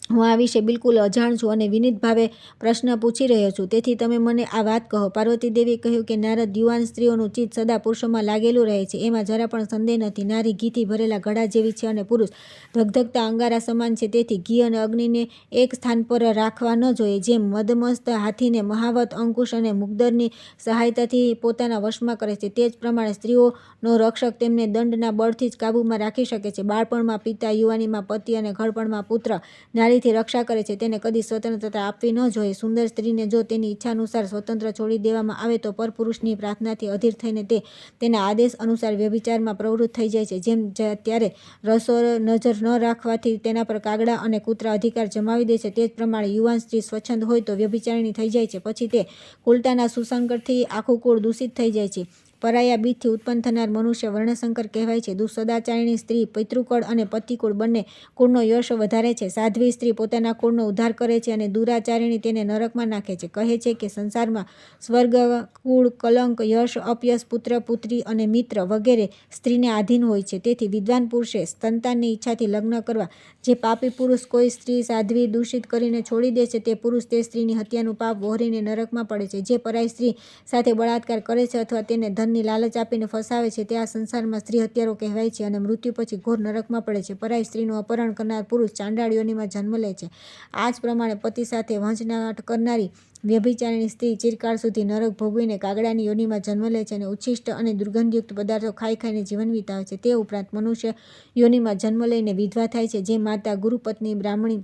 હું આ વિશે બિલકુલ અજાણ છું અને વિનીત ભાવે પ્રશ્ન પૂછી રહ્યો છું, તેથી તમે મને આ વાત કહો. પાર્વતી દેવીએ કહ્યું કે નારદ, યુવાન સ્ત્રીઓનું ચિત્ત સદા પુરુષોમાં લાગેલું રહે છે, એમાં જરા પણ સંદેહ નથી. નારી ઘીથી ભરેલા ઘડા જેવી છે અને પુરુષ ધગધગતા અંગારા સમાન છે. તેથી ઘી અને અગ્નિને એક સ્થાન પર રાખવા ન જોઈએ. જેમ મદમસ્ત હાથીને મહાવત, અંકુશ અને મુગ્ધરની સહાયતાથી પોતાના વશમાં કરે છે, તે જ પ્રમાણે સ્ત્રીઓનો રક્ષક તેમને દંડના બળથી જ કાબૂમાં રાખી શકે છે. બાળપણમાં પિતા, યુવાનીમાં પતિ અને ઘડપણમાં પુત્ર નારીથી રક્ષા કરે છે. તેને કદી સ્વતંત્રતા આપવી ન જોઈએ. સુંદર સ્ત્રીને જો તેની ઈચ્છાનુસાર સ્વતંત્ર છોડી દેવામાં આવે તો પરપુરુષની પ્રાર્થનાથી અધીર થઈને તે તેના આદેશ અનુસાર વ્યભિચારમાં પ્રવૃત્ત થઈ જાય છે. જેમ ત્યારે રસોર નજર ન રાખવાથી તેના પર કાગડા અને કૂતરા અધિકાર જમાવી દે છે, તે જ પ્રમાણે યુવાન સ્ત્રી સ્વચ્છંદ હોય તો વ્યભિચારિણી થઈ જાય છે. પછી તે કુલતાના સુસંગતથી આખું કુળ દૂષિત થઈ જાય છે. પરાયા બીજથી ઉત્પન્ન થનાર મનુષ્ય વર્ણશંકર કહેવાય છે. સદાચારિણી સ્ત્રી પિતૃકુળ અને પતિકુળ બંને કુળનો યશ વધારે છે. સાધ્વી સ્ત્રી પોતાના કુળનો ઉદ્ધાર કરે છે અને દુરાચારિણી તેને નરકમાં નાખે છે. કહે છે કે સંસારમાં સ્વર્ગ, કુળ, કલંક, યશ, અપયશ, પુત્ર, પુત્રી અને મિત્ર વગેરે સ્ત્રીને આધીન હોય છે. તેથી વિદ્વાન પુરુષે સંતાનની ઈચ્છાથી લગ્ન કરવા. જે પાપી પુરુષ કોઈ સ્ત્રી સાધ્વી દૂષિત કરીને છોડી દે છે તે પુરુષ તે સ્ત્રીની હત્યાનું પાપ વહોરીને નરકમાં પડે છે. જે પરાઈ સ્ત્રી સાથે બળાત્કાર કરે છે અથવા તેને ધનની લાલચ આપીને ફસાવે છે તે આ સંસારમાં સ્ત્રી હત્યારો કહેવાય છે અને મૃત્યુ પછી ઘોર નરકમાં પડે છે. પરાઈ સ્ત્રીનું અપહરણ કરનાર પુરુષ ચાંડાળ યોનિમાં જન્મ લે છે. આ જ પ્રમાણે પતિ સાથે વંચનાટ કરનારી વ્યભિચારિણી સ્ત્રી ચિરકાળ સુધી નરક ભોગવીને કાગડાની યોનિમાં જન્મ લે છે અને ઉચ્છિષ્ટ અને દુર્ગંધયુક્ત પદાર્થો ખાઈ ખાઈને જીવન વિતાવે છે. તે ઉપરાંત મનુષ્ય યોનિમાં જન્મ લઈને વિધવા થાય છે. જે માતા, ગુરુપત્ની, બ્રાહ્મણી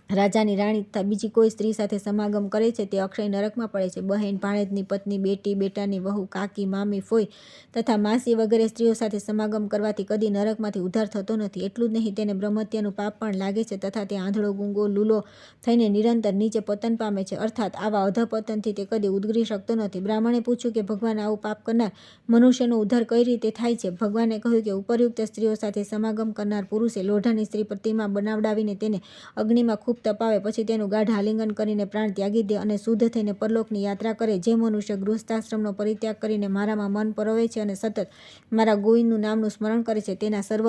રાજાની રાણી તથા બીજી કોઈ સ્ત્રી સાથે સમાગમ કરે છે તે અક્ષય નરકમાં પડે છે. બહેન, ભાણેજની પત્ની, બેટી, બેટાની વહુ, કાકી, મામી, ફોઈ તથા માસી વગેરે સ્ત્રીઓ સાથે સમાગમ કરવાથી કદી નરકમાંથી ઉદ્ધાર થતો નથી. એટલું જ નહીં, તેને બ્રહ્મહત્યાનું પાપ પણ લાગે છે તથા તે આંધળો, ગૂંગો, લૂલો થઈને નિરંતર નીચે પતન પામે છે, અર્થાત આવા અધઃપતનથી તે કદી ઉદ્ગરી શકતો નથી. બ્રાહ્મણે પૂછ્યું કે ભગવાન, આવું પાપ કરનાર મનુષ્યનો ઉદ્ધાર કઈ રીતે થાય છે? ભગવાને કહ્યું કે ઉપરયુક્ત સ્ત્રીઓ સાથે સમાગમ કરનાર પુરુષે લોઢાની સ્ત્રી પ્રતિમા બનાવડાવીને તેને અગ્નિમાં ખૂબ તપાવે, પછી તેનું ગાઢ આલિંગન કરીને પ્રાણ ત્યાગી દે અને શુદ્ધ થઈને પરલોકની યાત્રા કરે. જે મનુષ્ય ગૃહસ્થાશ્રમનો પરિત્યાગ કરીને મારામાં મન પરોવે છે અને સતત મારા ગોવિંદનું નામનું સ્મરણ કરે છે, તેના સર્વ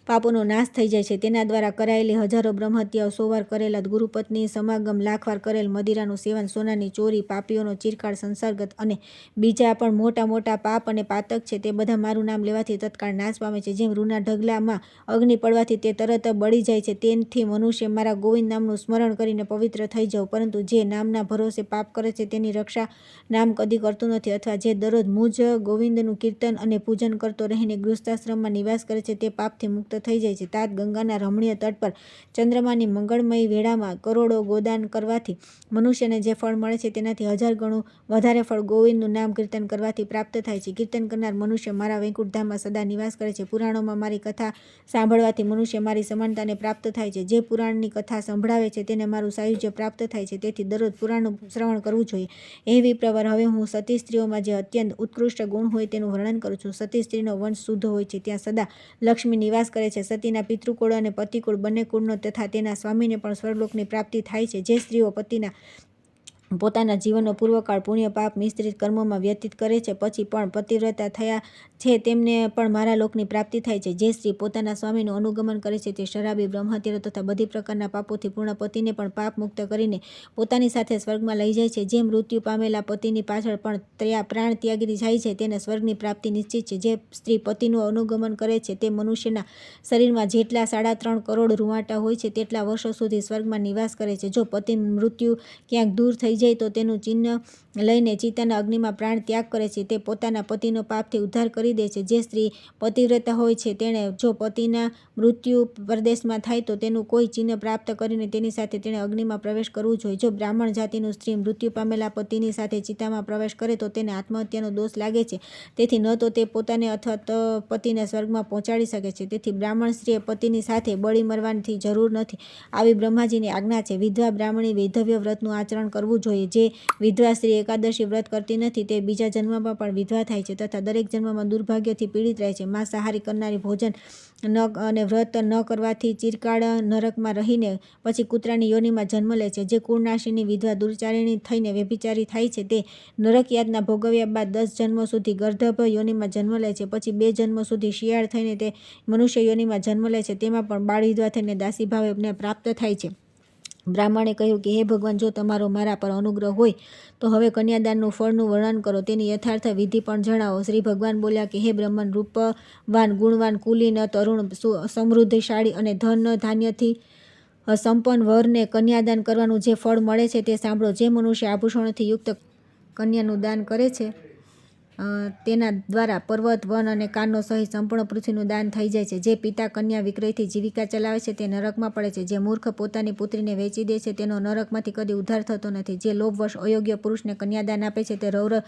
પાપોનો નાશ થઈ જાય છે. તેના દ્વારા કરાયેલી હજારો બ્રહ્મહત્યાઓ, 100 વાર કરેલા ગુરુપત્ની સમાગમ, લાખ વાર કરેલ મદિરાનું સેવન, સોનાની ચોરી, પાપીઓનો ચિરકાળ સંસર્ગ અને બીજા પણ મોટા મોટા પાપ અને પાતક છે, તે બધા મારું નામ લેવાથી તત્કાળ નાશ પામે છે. જેમ રૂના ઢગલામાં અગ્નિ પડવાથી તે તરત બળી જાય છે, તેથી મનુષ્ય મારા ગોવિંદ નામનું સ્મરણ કરીને પવિત્ર થઈ જાવ. પરંતુ જે નામના ભરોસે પાપ કરે છે તેની રક્ષા નામ કદી કરતું નથી, અથવા જે દરરોજ મુજ ગોવિંદનું કીર્તન અને પૂજન કરતો રહીને ગૃહસ્થાશ્રમમાં નિવાસ કરે છે તે પાપથી મુક્ત થઈ જાય છે. તાત ગંગાના રમણીય તટ પર ચંદ્રમાની મંગળમય વેળામાં કરોડો ગોદાન કરવાથી મનુષ્યને જે ફળ મળે છે તેનાથી 1000 ગણું વધારે ફળ ગોવિંદનું નામ કીર્તન કરવાથી પ્રાપ્ત થાય છે. કીર્તન કરનાર મનુષ્ય મારા વૈકુંઠધામમાં સદા નિવાસ કરે છે. પુરાણોમાં મારી કથા સાંભળવાથી મનુષ્ય મારી સમાનતાને પ્રાપ્ત થાય છે. જે પુરાણની કથા સંભળાવે છે તેને મારું સાયુજ્ય પ્રાપ્ત થાય છે. તેથી દરરોજ પુરાણનું શ્રવણ કરવું જોઈએ. હે વિપ્રવર, હવે હું સતી સ્ત્રીઓમાં જે અત્યંત ઉત્કૃષ્ટ ગુણ હોય તેનું વર્ણન કરું છું. સતી સ્ત્રીનો વંશ શુદ્ધ હોય છે, ત્યાં સદા લક્ષ્મી નિવાસ કરે છે. સતીના પિતૃકુળ અને પતિકુળ બંને કુળનો તથા તેના સ્વામીને પણ સ્વર્ગલોકની પ્રાપ્તિ થાય છે. જે સ્ત્રીઓ પોતાના જીવનનો પૂર્વકાળ પુણ્ય પાપ મિશ્રિત કર્મોમાં વ્યતીત કરે છે, પછી પણ પતિવ્રતા થયા છે, તેમને પણ મારા લોકની પ્રાપ્તિ થાય છે. જે સ્ત્રી પોતાના સ્વામીનું અનુગમન કરે છે તે શરાબી, બ્રહ્મહત્યારો તથા બધી પ્રકારના પાપોથી પૂર્ણ પતિને પણ પાપ મુક્ત કરીને પોતાની સાથે સ્વર્ગમાં લઈ જાય છે. જે મૃત્યુ પામેલા પતિની પાછળ પણ પ્રાણ ત્યાગી જાય છે તેને સ્વર્ગની પ્રાપ્તિ નિશ્ચિત છે. જે સ્ત્રી પતિનું અનુગમન કરે છે તે મનુષ્યના શરીરમાં જેટલા 3.5 કરોડ રૂંવાટા હોય છે તેટલા વર્ષો સુધી સ્વર્ગમાં નિવાસ કરે છે. જો પતિનું મૃત્યુ ક્યાંક દૂર થઈ જાય તો તેનું ચિહ્ન લઈને ચિતાના અગ્નિમાં પ્રાણ ત્યાગ કરે છે. તે પોતાના પતિનો પાપથી ઉદ્ધાર કરી દે છે. જે સ્ત્રી પતિવ્રતા હોય છે તેણે જો પતિના મૃત્યુ પરદેશમાં થાય તો તેનું કોઈ ચિહ્ન પ્રાપ્ત કરીને તેની સાથે તેણે અગ્નિમાં પ્રવેશ કરવું જોઈએ. જો બ્રાહ્મણ જાતિનું સ્ત્રી મૃત્યુ પામેલા પતિની સાથે ચિતામાં પ્રવેશ કરે તો તેને આત્મહત્યાનો દોષ લાગે છે. તેથી ન તો તે પોતાને અથવા તો પતિને સ્વર્ગમાં પહોંચાડી શકે છે. તેથી બ્રાહ્મણ સ્ત્રીએ પતિની સાથે બળી મરવાની જરૂર નથી, આવી બ્રહ્માજીની આજ્ઞા છે. વિધવા બ્રાહ્મણી વૈધવ્ય વ્રતનું આચરણ કરવું જોઈએ. જે વિધવા સ્ત્રી એકાદશી વ્રત કરતી નથી તે બીજા જન્મમાં પણ વિધવા થાય છે તથા દરેક જન્મમાં દુર્ભાગ્યથી પીડિત રહે છે. માંસાહારી કરનારી ભોજન અને વ્રત ન કરવાથી ચિરકાળ નરકમાં રહીને પછી કૂતરાની યોનિમાં જન્મ લે છે. જે કુળનાશીની વિધવા દુર્ચારિણી થઈને વ્યભિચારી થાય છે તે નરક યાતના ભોગવ્યા બાદ 10 જન્મ સુધી ગર્ધભ યોનિમાં જન્મ લે છે. પછી 2 જન્મ સુધી શિયાળ થઈને તે મનુષ્ય યોનિમાં જન્મ લે છે. તેમાં પણ બાળ વિધવા થઈને દાસી ભાવને પ્રાપ્ત થાય છે. બ્રાહ્મણે કહ્યું કે હે ભગવાન, જો તમારો મારા પર અનુગ્રહ હોય તો હવે કન્યાદાનનું ફળનું વર્ણન કરો, તેની યથાર્થ વિધિ પણ જણાવો. શ્રી ભગવાન બોલ્યા કે હે બ્રહ્મન, રૂપવાન, ગુણવાન, કુલીન, તરુણ, સમૃદ્ધિશાળી અને ધન ધાન્યથી સંપન્ન વરને કન્યાદાન કરવાનું જે ફળ મળે છે તે સાંભળો. જે મનુષ્ય આભૂષણોથી યુક્ત કન્યાનું દાન કરે છે તેના દ્વારા પર્વત, વન અને કાનનો સહિત સંપૂર્ણ પૃથ્વીનું દાન થઈ જાય છે. જે પિતા કન્યા વિક્રયથી જીવિકા ચલાવે છે તે નરકમાં પડે છે. જે મૂર્ખ પોતાની પુત્રીને વેચી દે છે તેનો નરકમાંથી કદી ઉદ્ધાર થતો નથી. જે લોભવશ અયોગ્ય પુરુષને કન્યાદાન આપે છે તે રૌરવ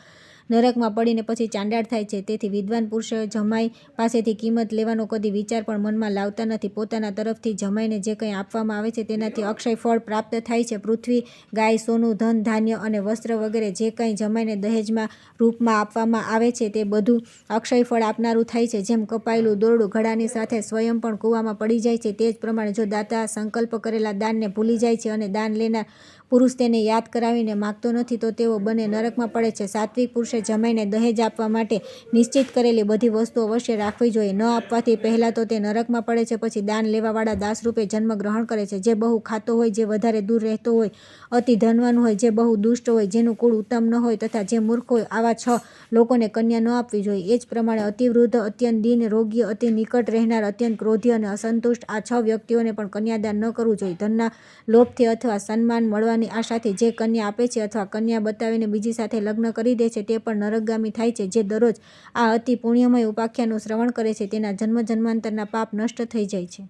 નરકમાં પડીને પછી ચાંડાળ થાય છે. તેથી વિદ્વાન પુરુષો જમાઈ પાસેથી કિંમત લેવાનો કદી વિચાર પણ મનમાં લાવતા નથી. પોતાના તરફથી જમાઈને જે કંઈ આપવામાં આવે છે તેનાથી અક્ષય ફળ પ્રાપ્ત થાય છે. પૃથ્વી, ગાય, સોનું, ધન, ધાન્ય અને વસ્ત્ર વગેરે જે કંઈ જમાઈને દહેજમાં રૂપમાં આપવામાં આવે છે તે બધું અક્ષય ફળ આપનારું થાય છે. જેમ કપાયેલું દોરડું ઘડાની સાથે સ્વયં પણ કૂવામાં પડી જાય છે તે જ પ્રમાણે જો દાતા સંકલ્પ કરેલા દાનને ભૂલી જાય છે અને દાન લેનાર પુરુષ તેને યાદ કરાવીને માગતો નથી તો તેઓ બંને નરકમાં પડે છે. સાત્વિક પુરુષે જમાઈને દહેજ આપવા માટે નિશ્ચિત કરેલી બધી વસ્તુઓ અવશ્ય રાખવી જોઈએ. ન આપવાથી પહેલાં તો તે નરકમાં પડે છે, પછી દાન લેવાવાળા દાસરૂપે જન્મ ગ્રહણ કરે છે. જે બહુ ખાતો હોય, જે વધારે દૂર રહેતો હોય, અતિ ધનવાન હોય, જે બહુ દુષ્ટ હોય, જેનું કુળ ઉત્તમ ન હોય તથા જે મૂર્ખ હોય, આવા 6 લોકોને કન્યા ન આપવી જોઈએ. એ જ પ્રમાણે અતિવૃદ્ધ, અત્યંત દીન, રોગી, અતિ નિકટ રહેનાર, અત્યંત ક્રોધી અને અસંતુષ્ટ આ 6 વ્યક્તિઓને પણ કન્યાદાન ન કરવું જોઈએ. ધનના લોભથી અથવા સન્માન મળવાની આશાથી જે કન્યા આપે છે અથવા કન્યા બતાવીને બીજી સાથે લગ્ન કરી દે છે તે પણ નરકગામી થાય છે. જે દરરોજ આ અતિ પુણ્યમય ઉપાખ્યાનનું શ્રવણ કરે છે તેના જન્મ જન્માંતરના પાપ નષ્ટ થઈ જાય છે.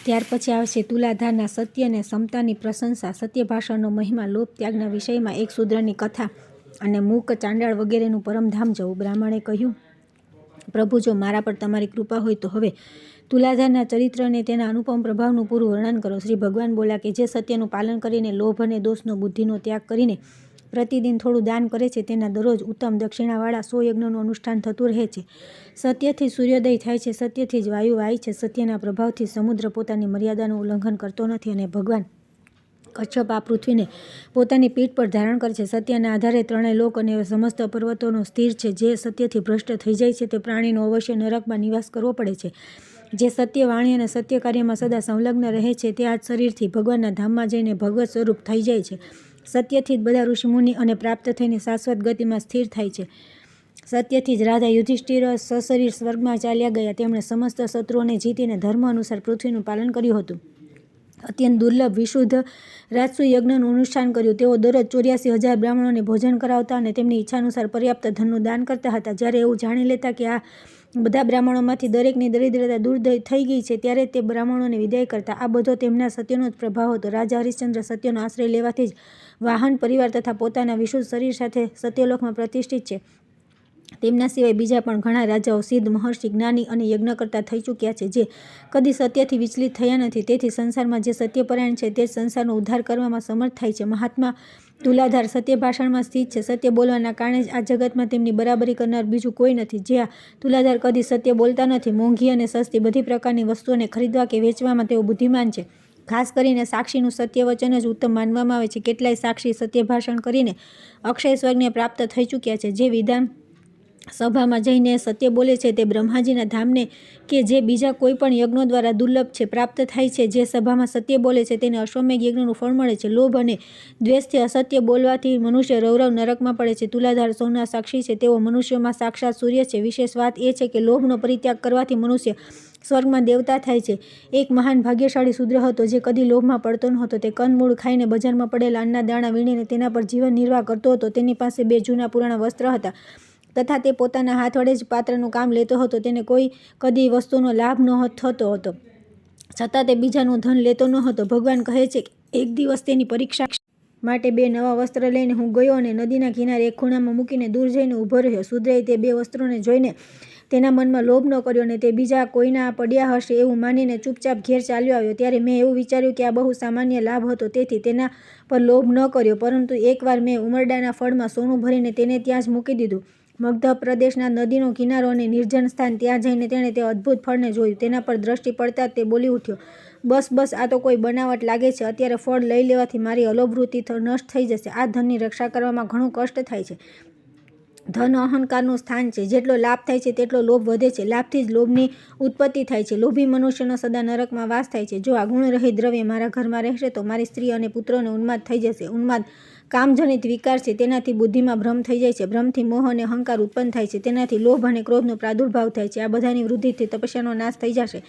ત્યાર પછી આવશે તુલાધારના સત્ય અને સમતાની પ્રશંસા, સત્ય ભાષણનો મહિમા, લોભ ત્યાગના વિષયમાં એક શૂદ્રની કથા અને મૂક, ચાંડાળ વગેરેનું પરમધામ જવું. બ્રાહ્મણે કહ્યું, પ્રભુ, જો મારા પર તમારી કૃપા હોય તો હવે તુલાધારના ચરિત્ર અને તેના અનુપમ પ્રભાવનું પૂરું વર્ણન કરો. શ્રી ભગવાન બોલ્યા કે જે સત્યનું પાલન કરીને, લોભ અને દોષનો બુદ્ધિનો ત્યાગ કરીને પ્રતિદિન થોડું દાન કરે છે, તેના દરરોજ ઉત્તમ દક્ષિણાવાળા 100 યજ્ઞનું અનુષ્ઠાન થતું રહે છે. સત્યથી સૂર્યોદય થાય છે, સત્યથી જ વાયુ વાય છે, સત્યના પ્રભાવથી સમુદ્ર પોતાની મર્યાદાનું ઉલ્લંઘન કરતો નથી અને ભગવાન કશ્યપ આ પૃથ્વીને પોતાની પીઠ પર ધારણ કરે છે. સત્યના આધારે ત્રણેય લોક અને સમસ્ત પર્વતોનો સ્થિર છે. જે સત્યથી ભ્રષ્ટ થઈ જાય છે તે પ્રાણીનો અવશ્ય નરકમાં નિવાસ કરવો પડે છે. જે સત્ય વાણી અને સત્ય કાર્યમાં સદા સંલગ્ન રહે છે તે આ શરીરથી ભગવાનના ધામમાં જઈને ભગવત સ્વરૂપ થઈ જાય છે. સત્યથી જ બધા ઋષિમુનિ અને પ્રાપ્ત થઈને શાશ્વત ગતિમાં સ્થિર થાય છે. સત્યથી જ રાધા યુધિષ્ઠિર સશરીર સ્વર્ગમાં ચાલ્યા ગયા. તેમણે સમસ્ત શત્રુઓને જીતીને ધર્મ અનુસાર પૃથ્વીનું પાલન કર્યું હતું. અત્યંત દુર્લભ વિશુદ્ધ રાજસુ યજ્ઞનું અનુષ્ઠાન કર્યું. તેઓ દરરોજ 84,000 બ્રાહ્મણોને ભોજન કરાવતા અને તેમની ઈચ્છાનુસાર પર્યાપ્ત ધનનું દાન કરતા હતા. જ્યારે એવું જાણી લેતા કે આ બધા બ્રાહ્મણોમાંથી દરેકની દરિદ્રતા દૂર થઈ ગઈ છે, ત્યારે તે બ્રાહ્મણોને વિદાય કરતા. આ બધો તેમના સત્યનો જ પ્રભાવ હતો. રાજા હરિશ્ચંદ્ર સત્યનો આશ્રય લેવાથી જ વાહન, પરિવાર તથા પોતાના વિશુદ્ધ શરીર સાથે સત્યલોકમાં પ્રતિષ્ઠિત છે. તેમના સિવાય બીજા પણ ઘણા રાજાઓ સિદ્ધ, મહર્ષિ, જ્ઞાની અને યજ્ઞકર્તા થઈ ચૂક્યા છે, જે કદી સત્યથી વિચલિત થયા નથી. તેથી સંસારમાં જે સત્યપરાયણ છે તે જ સંસારનો ઉદ્ધાર કરવામાં સમર્થ થાય છે. મહાત્મા તુલાધાર સત્ય ભાષણમાં સ્થિત છે. સત્ય બોલવાના કારણે જ આ જગતમાં તેમની બરાબરી કરનાર બીજું કોઈ નથી. જે આ તુલાધાર કદી સત્ય બોલતા નથી. મોંઘી અને સસ્તી બધી પ્રકારની વસ્તુઓને ખરીદવા કે વેચવામાં તેઓ બુદ્ધિમાન છે. ખાસ કરીને સાક્ષીનું સત્ય વચન જ ઉત્તમ માનવામાં આવે છે. કેટલાય સાક્ષી સત્ય ભાષણ કરીને અક્ષય સ્વર્ગને પ્રાપ્ત થઈ ચૂક્યા છે. જે વિધાન સભામાં જઈને સત્ય બોલે છે તે બ્રહ્માજીના ધામને કે જે બીજા કોઈ પણ યજ્ઞો દ્વારા દુર્લભ છે પ્રાપ્ત થાય છે. જે સભામાં સત્ય બોલે છે તેને અશ્વમેઘ યજ્ઞનું ફળ મળે છે. લોભ અને દ્વેષથી અસત્ય બોલવાથી મનુષ્ય રૌરવ નરકમાં પડે છે. તુલાધાર સૌના સાક્ષી છે. તેઓ મનુષ્યોમાં સાક્ષાત સૂર્ય છે. વિશેષ વાત એ છે કે લોભનો પરિત્યાગ કરવાથી મનુષ્ય સ્વર્ગમાં દેવતા થાય છે. એક મહાન ભાગ્યશાળી શૂદ્ર હતો જે કદી લોભમાં પડતો નહોતો. તે કંદમૂળ ખાઈને બજારમાં પડેલા અન્નના દાણા વીણીને તેના પર જીવન નિર્વાહ કરતો હતો. તેની પાસે 2 જૂના પુરાણા વસ્ત્ર હતા તથા તે પોતાના હાથ વડે જ પાત્રનું કામ લેતો હતો. તેને કોઈ કદી વસ્તુનો લાભ ન થતો હતો, છતાં તે બીજાનું ધન લેતો ન હતો. ભગવાન કહે છે કે એક દિવસ તેની પરીક્ષા માટે 2 નવા વસ્ત્ર લઈને હું ગયો અને નદીના કિનારે એક ખૂણામાં મૂકીને દૂર જઈને ઊભો રહ્યો. શૂદ્રએ તે 2 વસ્ત્રોને જોઈને તેના મનમાં લોભ ન કર્યો અને તે બીજા કોઈના પડ્યા હશે એવું માનીને ચૂપચાપ ઘેર ચાલ્યો આવ્યો. ત્યારે મેં એવું વિચાર્યું કે આ બહુ સામાન્ય લાભ હતો, તેથી તેના પર લોભ ન કર્યો. પરંતુ એકવાર મેં ઉમરડાના ફળમાં સોનું ભરીને તેને ત્યાં જ મૂકી દીધું. મગધ પ્રદેશના નદીનો કિનારો અને નિર્જન સ્થાન, ત્યાં જઈને તેણે તે અદ્ભુત ફળને જોયું. તેના પર દ્રષ્ટિ પડતા તે બોલી ઉઠ્યો, બસ આ તો કોઈ બનાવટ લાગે છે. અત્યારે ફળ લઈ લેવાથી મારી અલોભવૃત્તિ નષ્ટ થઈ જશે. આ ધનની રક્ષા કરવામાં ઘણું કષ્ટ થાય છે. ધન અહંકારનું સ્થાન છે. જેટલો લાભ થાય છે તેટલો લોભ વધે છે. લાભથી જ લોભની ઉત્પત્તિ થાય છે. લોભી મનુષ્યનો સદા નરકમાં વાસ થાય છે. જો આ ગુણરહિત દ્રવ્ય મારા ઘરમાં રહેશે તો મારી સ્ત્રી અને પુત્રોને ઉન્માદ થઈ જશે. ઉન્માદ કામજનિત વિકાર છે. તેનાથી બુદ્ધિમાં ભ્રમ થઈ જાય છે. ભ્રમથી મોહ અને અહંકાર ઉત્પન્ન થાય છે. તેનાથી લોભ અને ક્રોધનો પ્રાદુર્ભાવ થાય છે. આ બધાની વૃદ્ધિથી તપસ્યાનો નાશ થઈ જશે.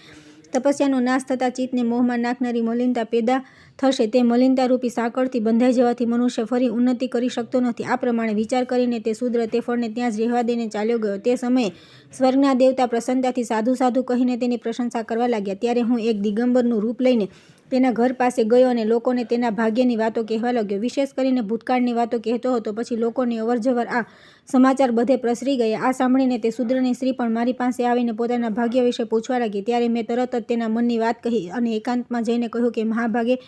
તપસ્યાનો નાશ થતાં ચિત્તને મોહમાં નાખનારી મલિનતા પેદા થશે. તે મલિનતા રૂપી સાંકળથી બંધાઈ જવાથી મનુષ્ય ફરી ઉન્નતિ કરી શકતો નથી. આ પ્રમાણે વિચાર કરીને તે શૂદ્ર તે ફળને ત્યાં જ રહેવા દઈને ચાલ્યો ગયો. તે સમયે સ્વર્ગના દેવતા પ્રસન્નતાથી સાધુ સાધુ કહીને તેની પ્રશંસા કરવા લાગ્યા. ત્યારે હું એક દિગંબરનું રૂપ લઈને તેના ઘર પાસે ગયો અને લોકોને તેના ભાગ્યની વાતો કહેવા લાગ્યો. વિશેષ કરીને ભૂતકાળની વાતો કહેતો હતો. પછી લોકોની અવરજવર આ સમાચાર બધે પ્રસરી ગયા. આ સાંભળીને તે શૂદ્રની સ્ત્રી પણ મારી પાસે આવીને પોતાના ભાગ્ય વિશે પૂછવા લાગી. ત્યારે મેં તરત જ તેના મનની વાત કહી અને એકાંતમાં જઈને કહ્યું કે મહાભાગે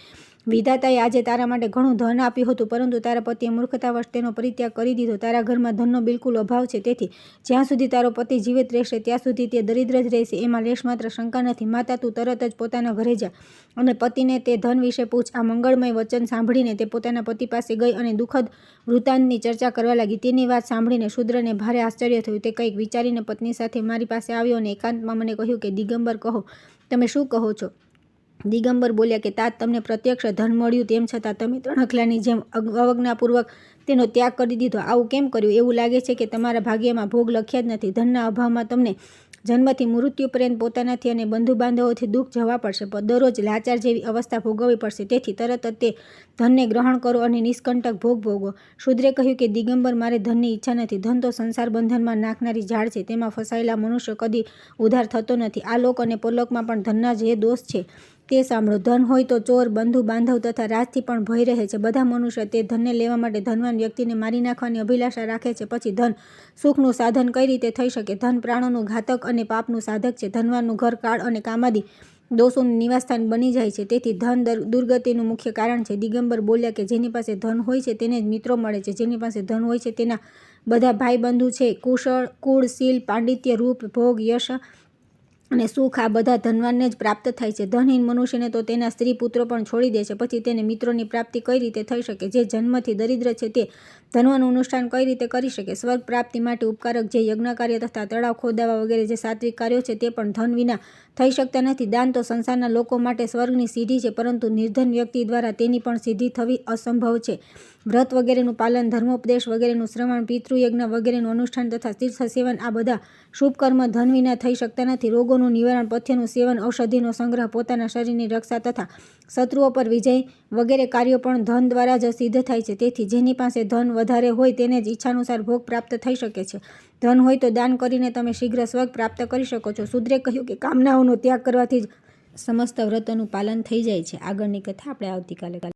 વિધાતાએ આજે તારા માટે ઘણું ધન આપ્યું હતું, પરંતુ તારા પતિએ મૂર્ખતાવશ તેનો પરિત્યાગ કરી દીધો. તારા ઘરમાં ધનનો બિલકુલ અભાવ છે. તેથી જ્યાં સુધી તારો પતિ જીવિત રહેશે ત્યાં સુધી તે દરિદ્ર જ રહેશે, એમાં લેશ માત્ર શંકા નથી. માતા, તું તરત જ પોતાના ઘરે જા અને પતિને તે ધન વિશે પૂછ. આ મંગળમય વચન સાંભળીને તે પોતાના પતિ પાસે ગઈ અને દુઃખદ વૃત્તાંતની ચર્ચા કરવા લાગી. તેની વાત સાંભળીને શૂદ્રને ભારે આશ્ચર્ય થયું. તે કંઈક વિચારીને પત્ની સાથે મારી પાસે આવ્યો અને એકાંતમાં મને કહ્યું કે દિગંબર, કહો, તમે શું કહો છો? દિગંબર બોલ્યા કે तात, તમને પ્રત્યક્ષ ધન મળ્યું તેમ છતાં તમે ત્રણખલાની જેમ અવજ્ઞાપૂર્વક તેનો ત્યાગ કરી દીધો. આવું કેમ કર્યું? એવું લાગે છે કે તમારા ભાગ્યમાં ભોગ લખ્યા જ નથી. ધનના અભાવમાં તમને જન્મથી મૃત્યુ પર્યંત પોતાનાથી અને બંધુ બાંધવોથી દુઃખ જવા પડશે. દરરોજ લાચાર જેવી અવસ્થા ભોગવવી પડશે. તેથી તરત જ તે ધનને ગ્રહણ કરો અને નિષ્કંટક ભોગ ભોગવો. શૂદ્રે કહ્યું કે દિગંબર, મારે ધનની ઈચ્છા નથી. ધન તો સંસાર બંધનમાં નાખનારી ઝાડ છે. તેમાં ફસાયેલા મનુષ્ય કદી ઉદ્ધાર થતો નથી. આ લોક અને પરલોકમાં પણ ધનના જે દોષ છે તે સાંભળો. ધન હોય તો ચોર, બંધુ બાંધવ તથા રાજથી પણ ભય રહે છે. બધા મનુષ્ય તે ધનને લેવા માટે ધનવાન વ્યક્તિને મારી નાખવાની અભિલાષા રાખે છે. પછી ધન સુખનું સાધન કઈ રીતે થઈ શકે? ધન પ્રાણોનું ઘાતક અને પાપનું સાધક છે. ધનવાનનું ઘર કાળ અને કામાદી દોષોનું નિવાસસ્થાન બની જાય છે. તેથી ધન દુર્ગતિનું મુખ્ય કારણ છે. દિગંબર બોલ્યા કે જેની પાસે ધન હોય છે તેને જ મિત્રો મળે છે. જેની પાસે ધન હોય છે તેના બધા ભાઈબંધુ છે. કુળ, શીલ, પાંડિત્ય, રૂપ, ભોગ, યશ અને સુખ આ બધા ધનવાનને જ પ્રાપ્ત થાય છે. ધનહીન મનુષ્યને તો તેના સ્ત્રી પુત્રો પણ છોડી દે છે. પછી તેને મિત્રોની પ્રાપ્તિ કઈ રીતે થઈ શકે? જે જન્મથી દરિદ્ર છે તે ધનવાનું અનુષ્ઠાન કઈ રીતે કરી શકે? સ્વર્ગ પ્રાપ્તિ માટે ઉપકારક જે યજ્ઞ કાર્ય તથા તળાવ ખોદાવા વગેરે જે સાત્વિક કાર્યો છે તે પણ ધન વિના થઈ શકતા નથી. દાન તો સંસારના લોકો માટે સ્વર્ગની સીઢી છે, પરંતુ નિર્ધન વ્યક્તિ દ્વારા તેની પણ સિદ્ધિ થવી અસંભવ છે. વ્રત વગેરેનું પાલન, ધર્મોપદેશ વગેરેનું શ્રવણ, પિતૃયજ્ઞ વગેરેનું અનુષ્ઠાન તથા તીર્થ સેવન આ બધા શુભ કર્મ ધન વિના થઈ શકતા નથી. રોગોનું નિવારણ, પથ્યનું સેવન, ઔષધિનો સંગ્રહ, પોતાના શરીરની રક્ષા તથા શત્રુઓ પર વિજય વગેરે કાર્યો પણ ધન દ્વારા જ સિદ્ધ થાય છે. તેથી જેની પાસે ધન વધારે હોય તેને જ ઈચ્છાનુસાર ભોગ પ્રાપ્ત થઈ શકે છે. ધન હોય તો દાન કરીને તમે શીઘ્ર સ્વર્ગ પ્રાપ્ત કરી શકો છો. શૂદ્રે કહ્યું કે કામનાઓનો ત્યાગ કરવાથી જ સમસ્ત વ્રતોનું પાલન થઈ જાય છે. આગળની કથા આપણે આવતીકાલે